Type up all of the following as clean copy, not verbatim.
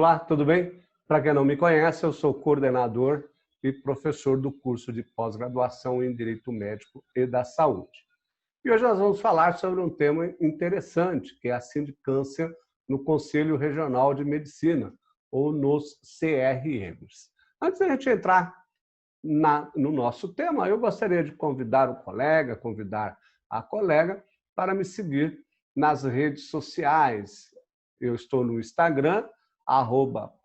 Olá, tudo bem? Para quem não me conhece, eu sou coordenador e professor do curso de pós-graduação em Direito Médico e da Saúde. E hoje nós vamos falar sobre um tema interessante, que é a sindicância no Conselho Regional de Medicina, ou nos CRMs. Antes da gente entrar no nosso tema, eu gostaria de convidar o colega, convidar a colega para me seguir nas redes sociais. Eu estou no Instagram,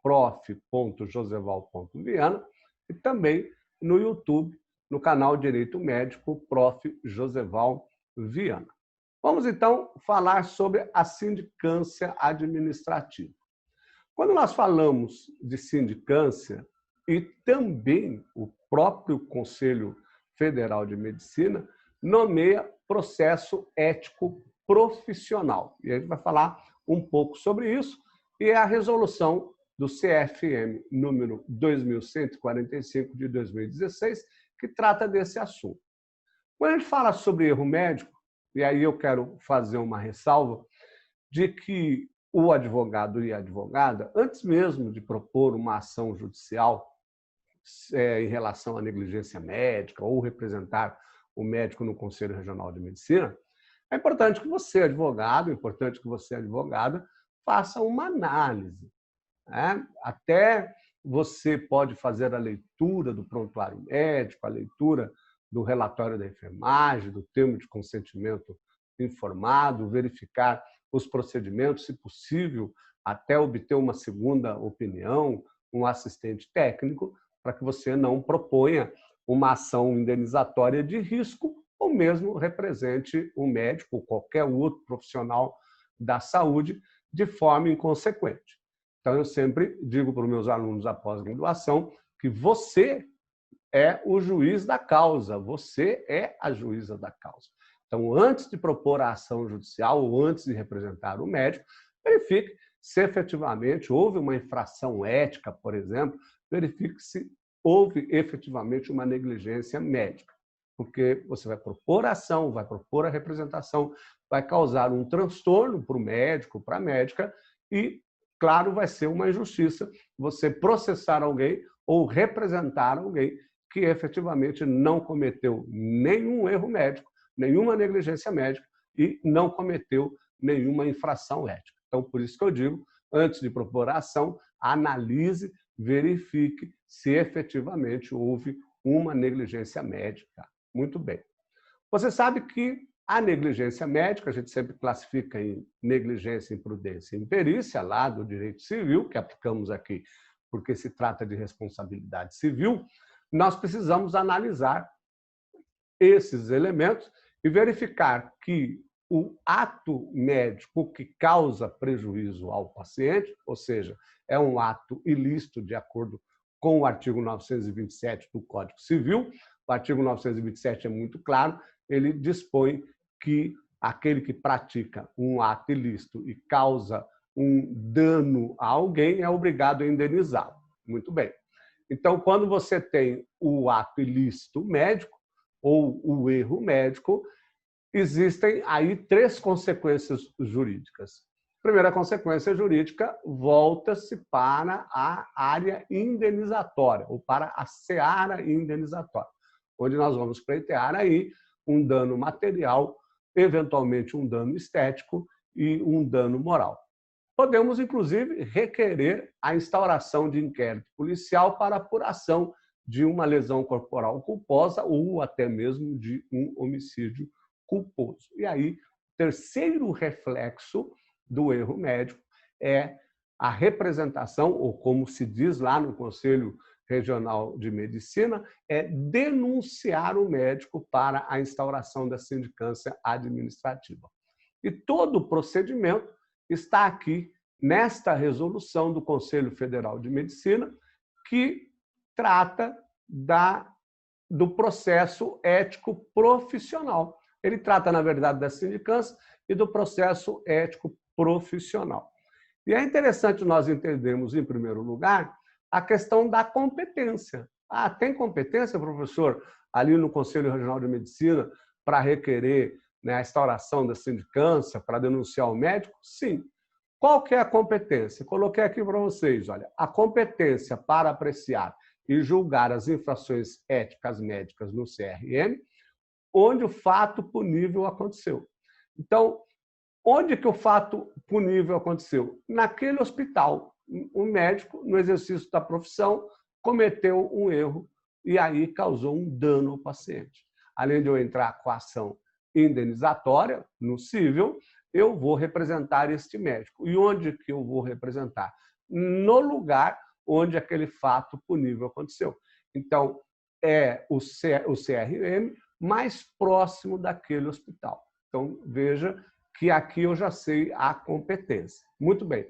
@prof.joseval.viana, e também no YouTube, no canal Direito Médico, Prof. Joseval Viana. Vamos, então, falar sobre a sindicância administrativa. Quando nós falamos de sindicância, e também o próprio Conselho Federal de Medicina nomeia processo ético profissional. E a gente vai falar um pouco sobre isso, e é a resolução do CFM número 2145 de 2016, que trata desse assunto. Quando a gente fala sobre erro médico, e aí eu quero fazer uma ressalva de que o advogado e a advogada, antes mesmo de propor uma ação judicial em relação à negligência médica ou representar o médico no Conselho Regional de Medicina, é importante que você, advogado, advogada, faça uma análise. Né? Até você pode fazer a leitura do prontuário médico, a leitura do relatório da enfermagem, do termo de consentimento informado, verificar os procedimentos, se possível, até obter uma segunda opinião, um assistente técnico, para que você não proponha uma ação indenizatória de risco ou mesmo represente o médico ou qualquer outro profissional da saúde de forma inconsequente. Então, eu sempre digo para os meus alunos da pós-graduação que você é o juiz da causa, você é a juíza da causa. Então, antes de propor a ação judicial ou antes de representar o médico, verifique se efetivamente houve uma infração ética, por exemplo, verifique se houve efetivamente uma negligência médica. Porque você vai propor a ação, vai propor a representação, vai causar um transtorno para o médico, para a médica, e, claro, vai ser uma injustiça você processar alguém ou representar alguém que efetivamente não cometeu nenhum erro médico, nenhuma negligência médica e não cometeu nenhuma infração ética. Então, por isso que eu digo, antes de propor a ação, analise, verifique se efetivamente houve uma negligência médica. Muito bem. Você sabe que a negligência médica, a gente sempre classifica em negligência, imprudência e imperícia, lá do direito civil, que aplicamos aqui porque se trata de responsabilidade civil, nós precisamos analisar esses elementos e verificar que o ato médico que causa prejuízo ao paciente, ou seja, é um ato ilícito de acordo com o artigo 927 do Código Civil. O artigo 927 é muito claro, ele dispõe que aquele que pratica um ato ilícito e causa um dano a alguém é obrigado a indenizá-lo. Muito bem. Então, quando você tem o ato ilícito médico ou o erro médico, existem aí 3 consequências jurídicas. A primeira consequência jurídica volta-se para a área indenizatória, ou para a seara indenizatória, onde nós vamos pleitear aí um dano material, eventualmente um dano estético e um dano moral. Podemos, inclusive, requerer a instauração de inquérito policial para apuração de uma lesão corporal culposa ou até mesmo de um homicídio culposo. E aí, o terceiro reflexo do erro médico é a representação, ou como se diz lá no Conselho Regional de Medicina, é denunciar o médico para a instauração da sindicância administrativa. E todo o procedimento está aqui nesta resolução do Conselho Federal de Medicina, que trata do processo ético profissional. Ele trata, na verdade, da sindicância e do processo ético profissional. E é interessante nós entendermos, em primeiro lugar, a questão da competência. Ah, tem competência, professor, ali no Conselho Regional de Medicina para requerer, né, a instauração da sindicância, para denunciar o médico? Sim. Qual que é a competência? Coloquei aqui para vocês, olha, a competência para apreciar e julgar as infrações éticas médicas no CRM, onde o fato punível aconteceu. Então, onde que o fato punível aconteceu? Naquele hospital. O médico, no exercício da profissão, cometeu um erro e aí causou um dano ao paciente. Além de eu entrar com a ação indenizatória, no cível, eu vou representar este médico. E onde que eu vou representar? No lugar onde aquele fato punível aconteceu. Então, é o CRM mais próximo daquele hospital. Então, veja que aqui eu já sei a competência. Muito bem.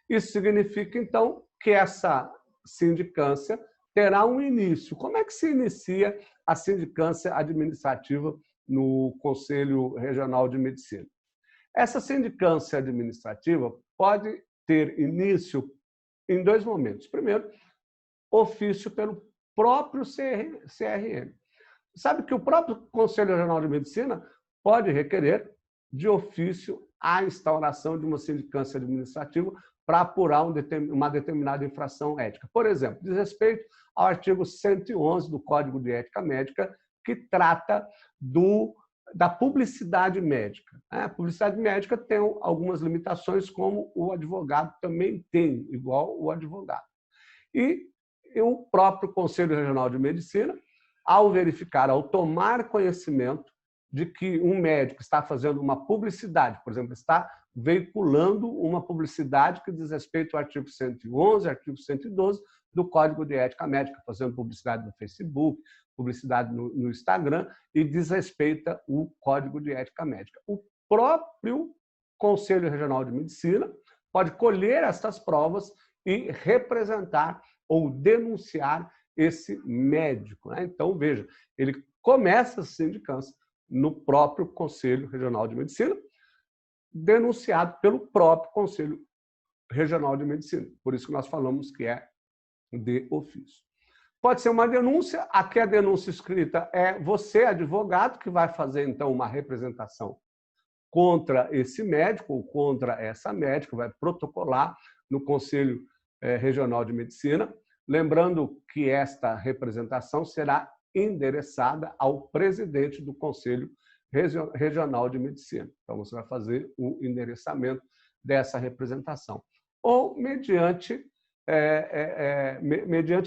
Isso significa, então, que essa sindicância terá um início. Como é que se inicia a sindicância administrativa no Conselho Regional de Medicina? Essa sindicância administrativa pode ter início em dois momentos. Primeiro, ofício pelo próprio CRM. Sabe que o próprio Conselho Regional de Medicina pode requerer de ofício a instauração de uma sindicância administrativa para apurar uma determinada infração ética. Por exemplo, diz respeito ao artigo 111 do Código de Ética Médica, que trata da publicidade médica. A publicidade médica tem algumas limitações, como o advogado também tem, igual o advogado. E o próprio Conselho Regional de Medicina, ao verificar, ao tomar conhecimento de que um médico está fazendo uma publicidade, por exemplo, está veiculando uma publicidade que diz respeito ao artigo 111, artigo 112 do Código de Ética Médica, fazendo publicidade no Facebook, publicidade no Instagram, e desrespeita o Código de Ética Médica. O próprio Conselho Regional de Medicina pode colher estas provas e representar ou denunciar esse médico. Então, veja, ele começa a sindicância no próprio Conselho Regional de Medicina, denunciado pelo próprio Conselho Regional de Medicina. Por isso que nós falamos que é de ofício. Pode ser uma denúncia, aqui a denúncia escrita é você, advogado, que vai fazer, então, uma representação contra esse médico ou contra essa médica, vai protocolar no Conselho Regional de Medicina, lembrando que esta representação será endereçada ao presidente do Conselho Regional de Medicina. Então, você vai fazer o endereçamento dessa representação. Ou mediante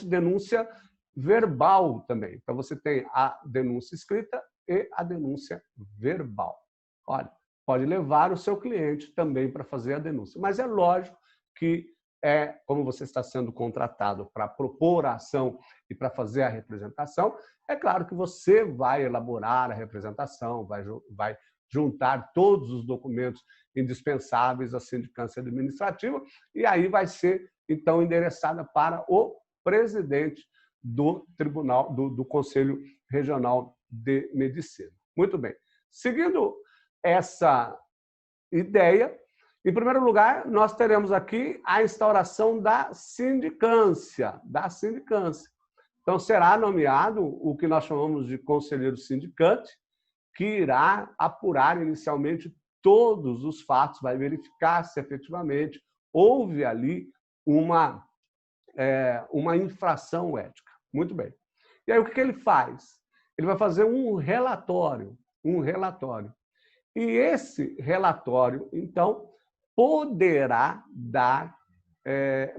denúncia verbal também. Então, você tem a denúncia escrita e a denúncia verbal. Olha, pode levar o seu cliente também para fazer a denúncia. Mas é lógico que, como você está sendo contratado para propor a ação e para fazer a representação, é claro que você vai elaborar a representação, vai juntar todos os documentos indispensáveis à sindicância administrativa e aí vai ser, então, endereçada para o presidente do Tribunal, do Conselho Regional de Medicina. Muito bem. Seguindo essa ideia, em primeiro lugar, nós teremos aqui a instauração da sindicância. Então, será nomeado o que nós chamamos de conselheiro sindicante, que irá apurar inicialmente todos os fatos, vai verificar se efetivamente houve ali uma infração ética. Muito bem. E aí, o que ele faz? Ele vai fazer um relatório. E esse relatório, então,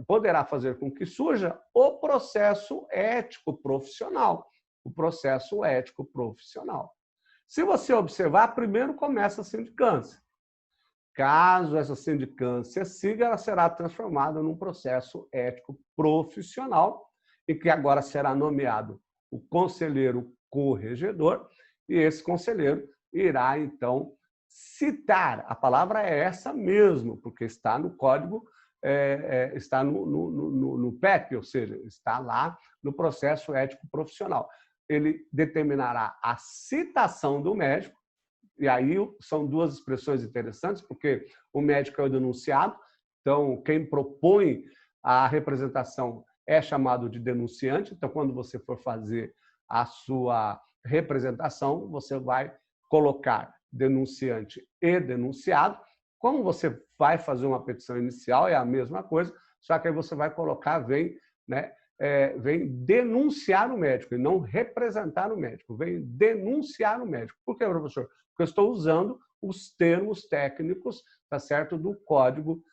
poderá fazer com que surja o processo ético profissional. Se você observar, primeiro começa a sindicância. Caso essa sindicância siga, ela será transformada num processo ético profissional, em que agora será nomeado o conselheiro corregedor, e esse conselheiro irá, então, citar, a palavra é essa mesmo, porque está no código, está no PEP, ou seja, está lá no processo ético profissional. Ele determinará a citação do médico, e aí são duas expressões interessantes, porque o médico é o denunciado, então quem propõe a representação é chamado de denunciante, então quando você for fazer a sua representação, você vai colocar denunciante e denunciado, Como você vai fazer uma petição inicial, é a mesma coisa, só que aí você vai colocar, vem denunciar o médico, e não representar o médico, vem denunciar o médico. Por quê, professor? Porque eu estou usando os termos técnicos, tá certo, do código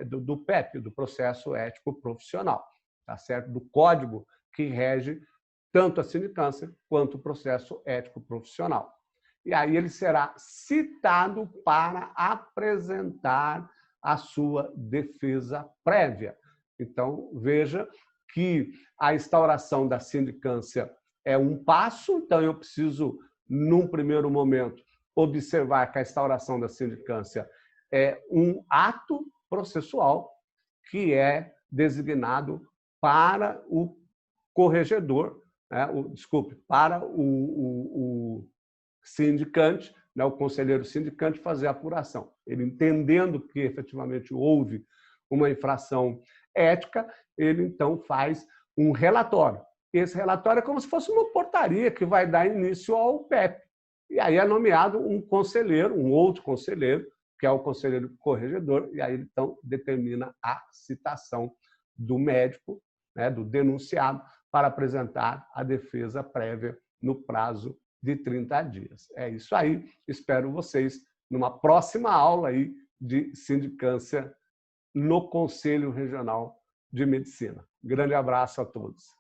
do PEP, do processo ético profissional, tá certo, do código que rege tanto a sindicância quanto o processo ético profissional. E aí ele será citado para apresentar a sua defesa prévia. Então, veja que a instauração da sindicância é um passo, então eu preciso, num primeiro momento, observar que a instauração da sindicância é um ato processual que é designado para o corregedor, para o sindicante, o conselheiro sindicante, fazer a apuração. Ele, entendendo que efetivamente houve uma infração ética, ele então faz um relatório. Esse relatório é como se fosse uma portaria que vai dar início ao PEP. E aí é nomeado um conselheiro, um outro conselheiro, que é o conselheiro corregedor, e aí ele então determina a citação do médico, do denunciado, para apresentar a defesa prévia no prazo de 30 dias. É isso aí. Espero vocês numa próxima aula aí de sindicância no Conselho Regional de Medicina. Grande abraço a todos.